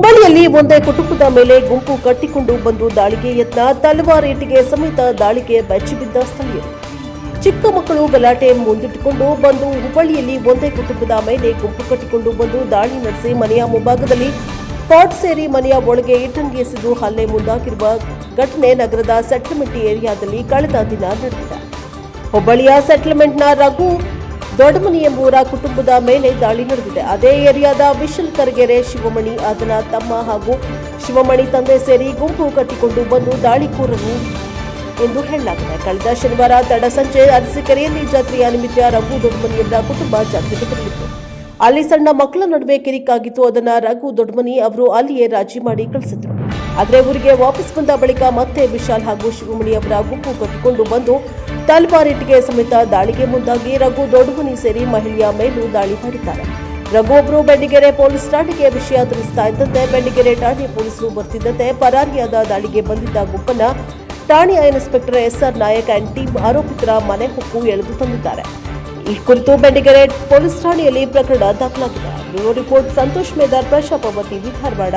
ಹುಬ್ಬಳ್ಳಿಯಲ್ಲಿ ಒಂದೇ ಕುಟುಂಬದ ಮೇಲೆ ಗುಂಪು ಕಟ್ಟಿಕೊಂಡು ಬಂದು ದಾಳಿಗೆ ಯತ್ನ, ತಲವಾರೇಟಿಗೆ ಸಮೇತ ದಾಳಿಗೆ ಬೆಚ್ಚಿಬಿದ್ದ ಸ್ಥಳೀಯರು. ಚಿಕ್ಕ ಮಕ್ಕಳು ಗಲಾಟೆ ಮುಂದಿಟ್ಟುಕೊಂಡು ಬಂದು ಹುಬ್ಬಳ್ಳಿಯಲ್ಲಿ ಒಂದೇ ಕುಟುಂಬದ ಮೇಲೆ ಗುಂಪು ಕಟ್ಟಿಕೊಂಡು ಬಂದು ದಾಳಿ ನಡೆಸಿ ಮನೆಯ ಮುಂಭಾಗದಲ್ಲಿ ಪಾಟ್ ಸೇರಿ ಮನೆಯ ಒಳಗೆ ಇಟ್ಟಂಗಿ ಎಸೆದು ಹಲ್ಲೆ ಮುಂದಾಗಿರುವ ಘಟನೆ ನಗರದ ಸೆಟಲ್ಮೆಂಟ್ ಏರಿಯಾದಲ್ಲಿ ಕಳೆದ ದಿನ ನಡೆದಿದೆ. ಹುಬ್ಬಳ್ಳಿಯ ಸೆಟಲ್ಮೆಂಟ್ನ ರಘು ದೊಡ್ಡಮನಿ ಎಂಬುವರ ಕುಟುಂಬದ ಮೇಲೆ ದಾಳಿ ನಡೆದಿದೆ. ಅದೇ ಏರಿಯಾದ ವಿಶಲ್ ಕರಗೆರೆ ಶಿವಮಣಿ, ಆತನ ತಮ್ಮ ಹಾಗೂ ಶಿವಮಣಿ ತಂದೆ ಸೇರಿ ಗುಂಪು ಕಟ್ಟಿಕೊಂಡು ಬಂದು ದಾಳಿಕೋರರು ಎಂದು ಹೇಳಲಾಗಿದೆ. ಕಳೆದ ಶನಿವಾರ ತಡ ಸಂಜೆ ಅರಸೀಕೆರೆಯಲ್ಲಿ ಜಾತ್ರೆಯ ನಿಮಿತ್ತ ರಘು ದೊಡ್ಡಮನಿಯವರ ಕುಟುಂಬ ಜಾತ್ರೆಗೆ ತೆರಳಿತ್ತು. ಅಲ್ಲಿ ಸಣ್ಣ ಮಕ್ಕಳ ನಡುವೆ ಕಿರಿಕಾಗಿತ್ತು. ಅದನ್ನ ರಘು ದೊಡ್ಡಮನಿ ಅವರು ಅಲ್ಲಿಯೇ ರಾಜಿ ಮಾಡಿ ಕಳಿಸಿದ್ರು. ಆದರೆ ಊರಿಗೆ ವಾಪಸ್ ಬಂದ ಬಳಿಕ ಮತ್ತೆ ವಿಶಾಲ್ ಹಾಗೂ ಶಿವಮಣಿ ಅವರ ಗುಂಪು ಕಟ್ಟಿಕೊಂಡು ಬಂದು ತಲವಾರೇಟಿಗೆ ಸಮೇತ ದಾಳಿಗೆ ಮುಂದಾಗಿ ರಘು ದೊಡ್ಡಮನಿ ಸೇರಿ ಮಹಿಳೆಯ ಮೇಲೂ ದಾಳಿ ಮಾಡಿದ್ದಾರೆ. ರಘು ಒಬ್ಬರು ಬೆಂಡಿಗೆರೆ ಪೊಲೀಸ್ ಠಾಣೆಗೆ ವಿಷಯ ತಿಳಿಸ್ತಾ ಇದ್ದಂತೆ ಬೆಂಡಿಗೆರೆ ಠಾಣೆ ಪೊಲೀಸರು ಬರ್ತಿದ್ದಂತೆ ಪರಾರಿಯಾದ ದಾಳಿಗೆ ಬಂದಿದ್ದ ಗುಂಪನ್ನ ಠಾಣೆಯ inspector S R Nayak and team ಆರೋಪಿತರ ಮನೆ ಹೊಕ್ಕು ಎಳೆದು ತಂದಿದ್ದಾರೆ. ಈ ಕುರಿತು ಬೆಂಡಿಗೆರೆ ಪೊಲೀಸ್ ಠಾಣೆಯಲ್ಲಿ ಪ್ರಕರಣ ದಾಖಲಾಗಿದೆ. ಬ್ಯೂರೋ ರಿಪೋರ್ಟ್ ಸಂತೋಷ್ ಮೇದಾರ್, ಪ್ರಶಾಪ ಟಿವಿ, ಧಾರವಾಡ.